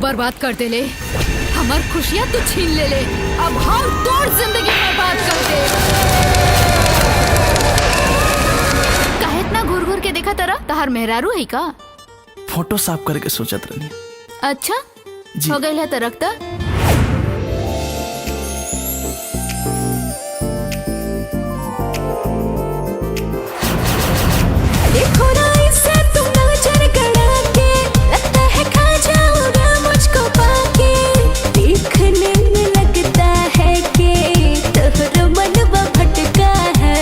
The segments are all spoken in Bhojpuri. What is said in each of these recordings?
बर्बाद कर दे ले, हमार खुशियाँ तू छीन ले ले, अब हम तोड़ जिंदगी बर्बाद कर दे। काहे इतना घूर घूर के देखा तारा? तहार मेहरारू है का? फोटो साफ करके सोचत रहनी। अच्छा जी। हो गई है तो रखता। देखो ना इसे तुम नजर गड़ा के, लगता है खा जाओगे मुझको पाके, देखने में लगता है कि तोहरा मनवा भटका है।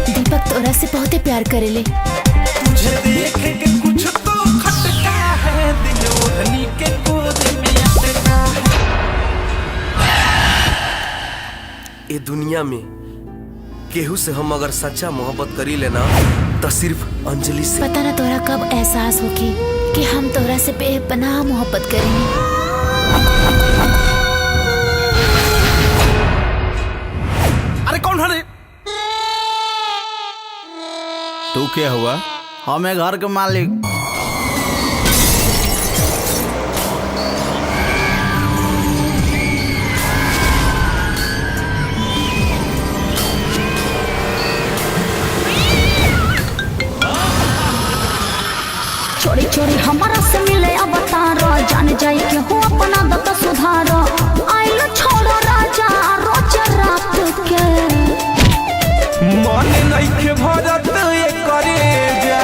दीपक तोरा से बहुत प्यार करेले। तुझे देख के कुछ तो खटका है, दिल ओढ़नी के गोद में अटका है। ये दुनिया में केहू से हम अगर सच्चा मोहब्बत करी लेना तो सिर्फ अंजलि से। पता ना तोरा कब एहसास होगी कि हम तोरा से बेपनाह मोहब्बत करेंगे। अरे कौन है रे? तू क्या हुआ? हमें घर के मालिक। चोरी चोरी हमारा से मिले अवतारा, जान जाए के हो अपना दत्त सुधारा। आइलो छोड़ो राजा रोज रात के, मन नहीं के भरत ये करे जा,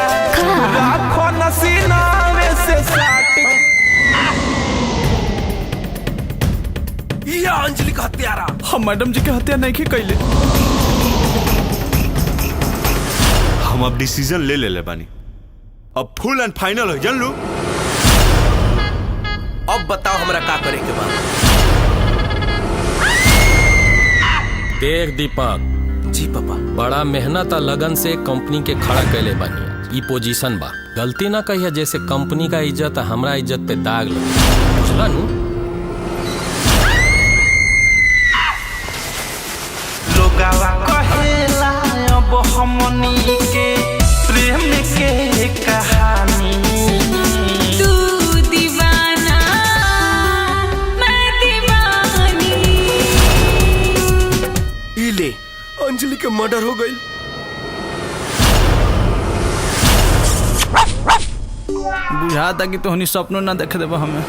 राखो नसीना में से साट। ये अंजलि का हत्यारा। हम मैडम जी के हत्या नहीं के कैले। हम अब डिसीजन ले ले बानी, अब फुल एंड फाइनल हो जान लू। अब बताओ हमरा का करे के बा। देख दीपक जी पापा। बड़ा मेहनत और लगन से कंपनी के खड़ा कैले बानी। ई पोजीशन बा, गलती ना कहिए जैसे कंपनी का इज्जत हमरा इज्जत पे दाग लगे, बुझला नू? लोगावा कहेला अब हमनी के प्रेम के कहानी। तू दीवाना मैं दीवानी। इले अंजलि के मर्डर हो गई। बुझाता कि तोहनी सपनों ना देख देबा हमें।